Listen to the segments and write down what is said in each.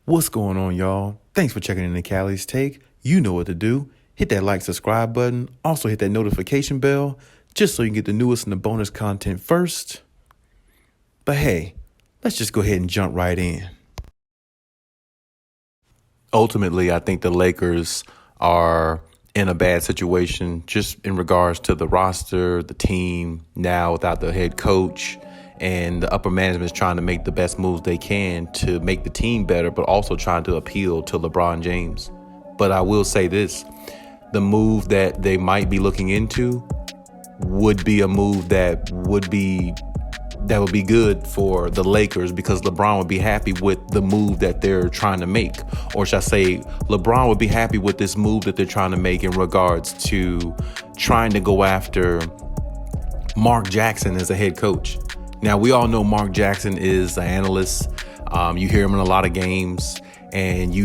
What's going on, y'all? Thanks for checking in the Khaliis Take. You know what to do. Hit that like, subscribe button. Also hit that notification bell just so you can get the newest and the bonus content first. But hey, let's just go ahead and jump right in. Ultimately, I think the Lakers are in a bad situation just in regards to the roster, the team now without the head coach. And the upper management is trying to make the best moves they can to make the team better, but also trying to appeal to LeBron James. But I will say this, the move that they might be looking into would be a move that would be good for the Lakers, because LeBron would be happy with the move that they're trying to make. Or should I say, LeBron would be happy with this move that they're trying to make in regards to trying to go after Mark Jackson as a head coach. Now, we all know Mark Jackson is an analyst. You hear him in a lot of games, and you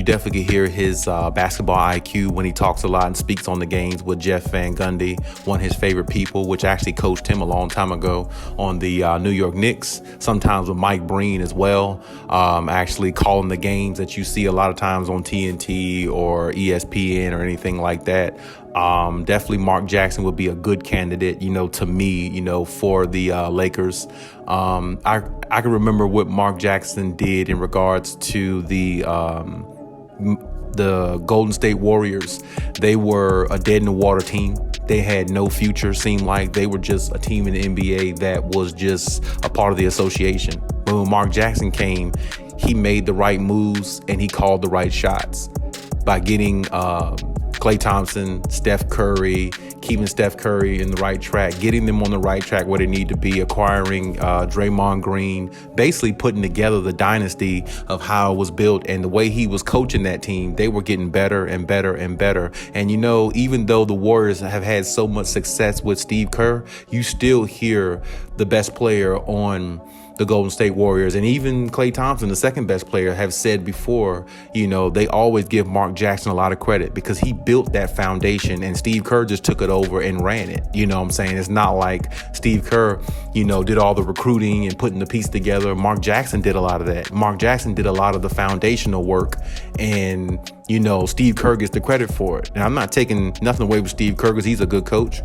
definitely hear his basketball IQ when he talks a lot and speaks on the games with Jeff Van Gundy, one of his favorite people, which actually coached him a long time ago on the New York Knicks, sometimes with Mike Breen as well, actually calling the games that you see a lot of times on TNT or ESPN or anything like that. Definitely Mark Jackson would be a good candidate, to me, for the Lakers. I can remember what Mark Jackson did in regards to the Golden State Warriors. They were a dead in the water team. They had no future, seemed like. They were just a team in the NBA that was just a part of the association. But when Mark Jackson came, he made the right moves and he called the right shots by getting Klay Thompson, Steph Curry, keeping Steph Curry in the right track, getting them on the right track where they need to be, acquiring Draymond Green, basically putting together the dynasty of how it was built. And the way he was coaching that team, they were getting better and better and better. And, even though the Warriors have had so much success with Steve Kerr, you still hear the best player on the Golden State Warriors, and even Klay Thompson, the second best player, have said before, they always give Mark Jackson a lot of credit because he built that foundation and Steve Kerr just took it over and ran it. You know what I'm saying? It's not like Steve Kerr, did all the recruiting and putting the piece together. Mark Jackson did a lot of that. Mark Jackson did a lot of the foundational work, and, Steve Kerr gets the credit for it. Now, I'm not taking nothing away with Steve Kerr because he's a good coach.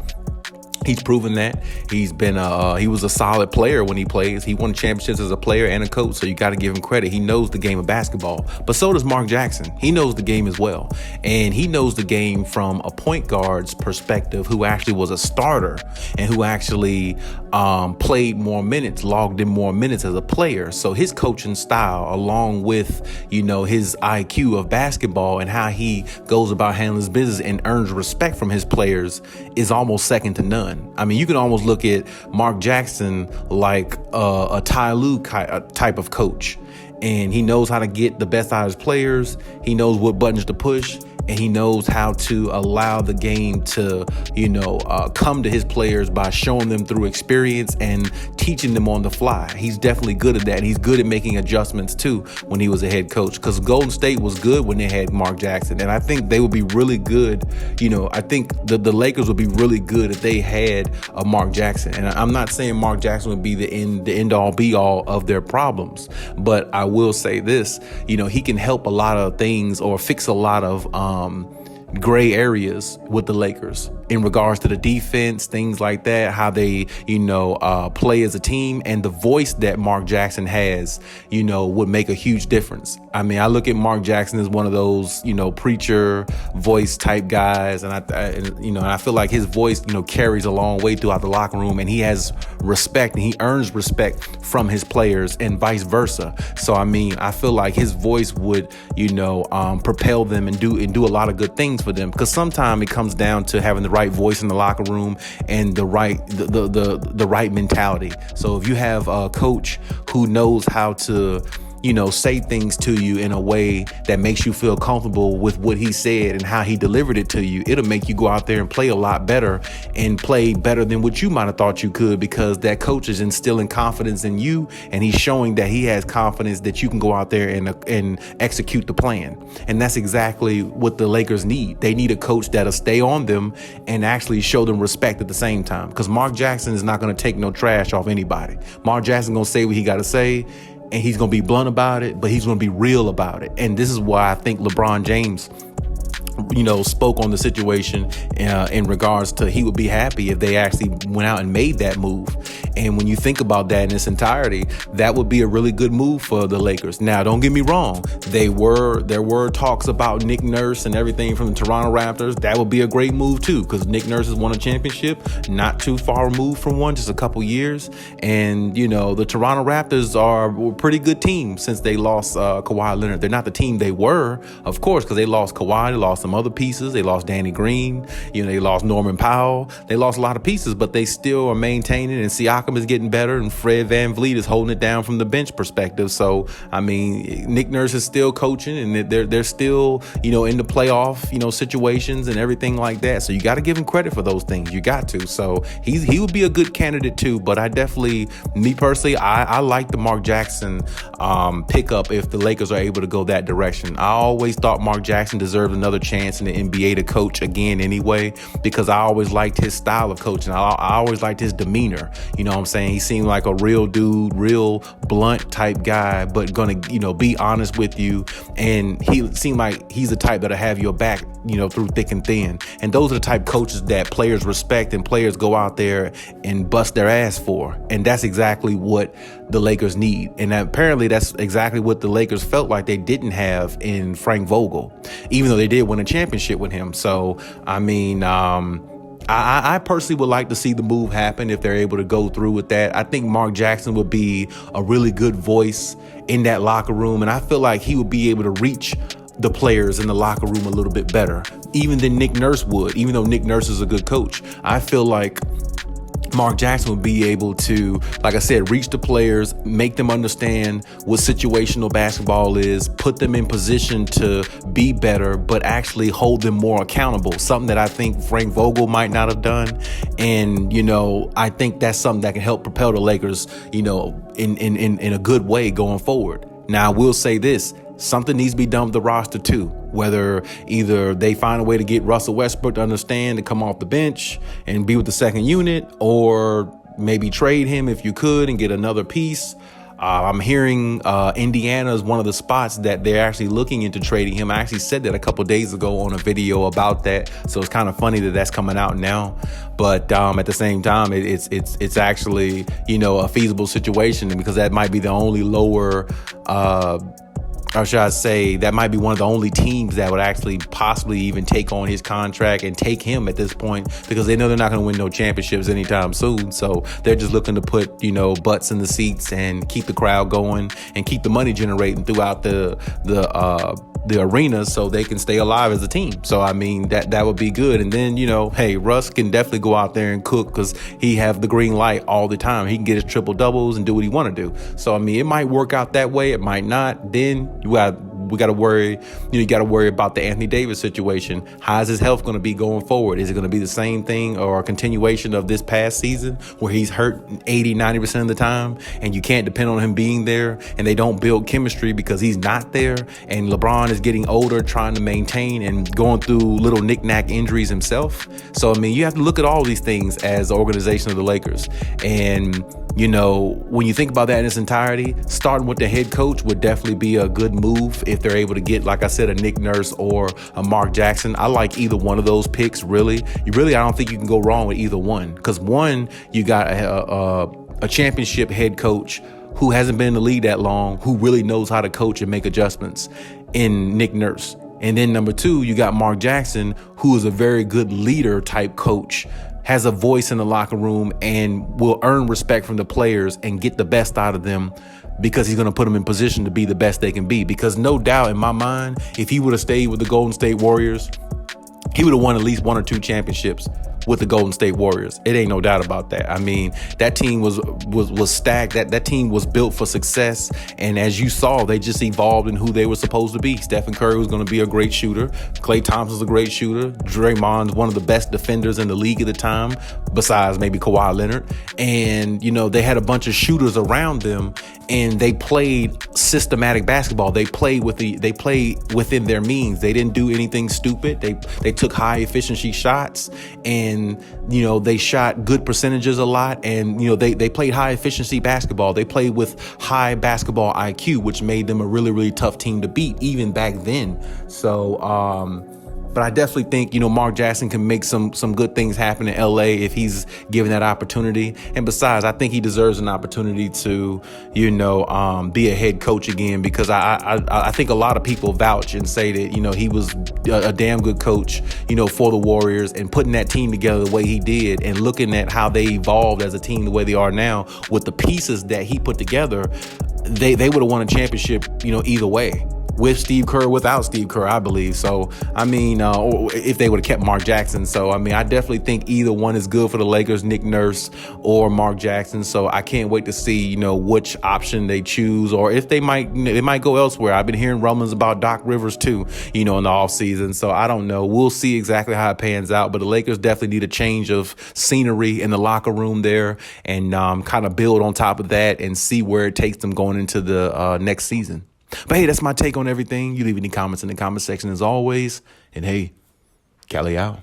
He's proven that. He's been he was a solid player when he plays. He won championships as a player and a coach, so you got to give him credit. He knows the game of basketball, but so does Mark Jackson. He knows the game as well, and he knows the game from a point guard's perspective, who actually was a starter and who actually played more minutes, logged in more minutes as a player. So his coaching style, along with his IQ of basketball and how he goes about handling his business and earns respect from his players, is almost second to none. I mean, you can almost look at Mark Jackson like a Ty Lue type of coach, and he knows how to get the best out of his players. He knows what buttons to push, and he knows how to allow the game to, come to his players by showing them through experience and teaching them on the fly. He's definitely good at that. He's good at making adjustments too when he was a head coach, because Golden State was good when they had Mark Jackson, and I think they would be really good. I think the Lakers would be really good if they had a Mark Jackson. And I'm not saying Mark Jackson would be the end all be all of their problems, but I will say this, he can help a lot of things or fix a lot of gray areas with the Lakers in regards to the defense, things like that, how they, play as a team. And the voice that Mark Jackson has, would make a huge difference. I mean, I look at Mark Jackson as one of those, preacher voice type guys. And I feel like his voice, carries a long way throughout the locker room, and he has respect and he earns respect from his players and vice versa. So, I feel like his voice would, propel them and do a lot of good things for them, because sometimes it comes down to having the right voice in the locker room and the right mentality. So if you have a coach who knows how to say things to you in a way that makes you feel comfortable with what he said and how he delivered it to you, it'll make you go out there and play a lot better and play better than what you might have thought you could, because that coach is instilling confidence in you, and he's showing that he has confidence that you can go out there and execute the plan. And that's exactly what the Lakers need. They need a coach that'll stay on them and actually show them respect at the same time, because Mark Jackson is not going to take no trash off anybody. Mark Jackson going to say what he got to say, and he's going to be blunt about it, but he's going to be real about it. And this is why I think LeBron James, spoke on the situation in regards to he would be happy if they actually went out and made that move. And when you think about that in its entirety, that would be a really good move for the Lakers. Now, don't get me wrong. There were talks about Nick Nurse and everything from the Toronto Raptors. That would be a great move too, because Nick Nurse has won a championship, not too far removed from one, just a couple years. And, the Toronto Raptors are a pretty good team since they lost Kawhi Leonard. They're not the team they were, of course, because they lost Kawhi, they lost some other pieces. They lost Danny Green, they lost Norman Powell. They lost a lot of pieces, but they still are maintaining, and Siakam is getting better, and Fred VanVleet is holding it down from the bench perspective. So, Nick Nurse is still coaching, and they're still, in the playoff, situations and everything like that. So you got to give him credit for those things. You got to. So he would be a good candidate too, but I definitely, me personally, I like the Mark Jackson pickup if the Lakers are able to go that direction. I always thought Mark Jackson deserved another chance in the NBA to coach again anyway, because I always liked his style of coaching. I always liked his demeanor. You know what I'm saying? He seemed like a real dude, real blunt type guy, but gonna, be honest with you. And he seemed like he's the type that'll have your back, through thick and thin. And those are the type coaches that players respect and players go out there and bust their ass for. And that's exactly what the Lakers need. And apparently that's exactly what the Lakers felt like they didn't have in Frank Vogel, even though they did win a championship with him. So, I personally would like to see the move happen if they're able to go through with that. I think Mark Jackson would be a really good voice in that locker room, and I feel like he would be able to reach the players in the locker room a little bit better, even than Nick Nurse would, even though Nick Nurse is a good coach. I feel like Mark Jackson would be able to, like I said, reach the players, make them understand what situational basketball is, put them in position to be better, but actually hold them more accountable, something that I think Frank Vogel might not have done. And, I think that's something that can help propel the Lakers, in a good way going forward. Now, I will say this. Something needs to be done with the roster too, whether either they find a way to get Russell Westbrook to understand to come off the bench and be with the second unit, or maybe trade him if you could and get another piece. I'm hearing Indiana is one of the spots that they're actually looking into trading him. I actually said that a couple days ago on a video about that, so it's kind of funny that that's coming out now. But at the same time, it's actually a feasible situation, because that might be the only lower. Or should I say, that might be one of the only teams that would actually possibly even take on his contract and take him at this point, because they know they're not going to win no championships anytime soon. So they're just looking to put, butts in the seats and keep the crowd going and keep the money generating throughout the arena so they can stay alive as a team. So, that would be good. And then, hey, Russ can definitely go out there and cook, because he have the green light all the time. He can get his triple doubles and do what he want to do. So, it might work out that way. It might not. Then we got to worry. You got to worry about the Anthony Davis situation. How's his health going to be going forward? Is it going to be the same thing or a continuation of this past season where he's hurt 80-90% of the time and you can't depend on him being there, and they don't build chemistry because he's not there, and LeBron is getting older, trying to maintain and going through little knick-knack injuries himself. So, you have to look at all these things as the organization of the Lakers. And, when you think about that in its entirety, starting with the head coach would definitely be a good move if they're able to get, like I said, a Nick Nurse or a Mark Jackson. I like either one of those picks, really. I don't think you can go wrong with either one, because one, you got a championship head coach who hasn't been in the league that long, who really knows how to coach and make adjustments in Nick Nurse. And then number two, you got Mark Jackson, who is a very good leader type coach, has a voice in the locker room and will earn respect from the players and get the best out of them, because he's going to put them in position to be the best they can be. Because no doubt in my mind, if he would have stayed with the Golden State Warriors, he would have won at least one or two championships with the Golden State Warriors. It ain't no doubt about that. That team was stacked. That team was built for success. And as you saw, they just evolved in who they were supposed to be. Stephen Curry was going to be a great shooter. Klay Thompson's a great shooter. Draymond's one of the best defenders in the league at the time, besides maybe Kawhi Leonard. And, they had a bunch of shooters around them, and they played systematic basketball. They played within their means. They didn't do anything stupid. They took high efficiency shots, and and, they shot good percentages a lot. And, they played high efficiency basketball. They played with high basketball IQ, which made them a really, really tough team to beat even back then. So, but I definitely think, Mark Jackson can make some good things happen in LA if he's given that opportunity. And besides, I think he deserves an opportunity to, be a head coach again, because I think a lot of people vouch and say that, he was a damn good coach, for the Warriors, and putting that team together the way he did, and looking at how they evolved as a team the way they are now with the pieces that he put together, they would have won a championship, either way. With Steve Kerr, without Steve Kerr, I believe. So, or if they would have kept Mark Jackson. So, I definitely think either one is good for the Lakers, Nick Nurse or Mark Jackson. So I can't wait to see, which option they choose, or if they might go elsewhere. I've been hearing rumblings about Doc Rivers too, in the offseason. So I don't know. We'll see exactly how it pans out. But the Lakers definitely need a change of scenery in the locker room there, and kind of build on top of that and see where it takes them going into the next season. But hey, that's my take on everything. You leave any comments in the comment section as always. And hey, Khaliis out.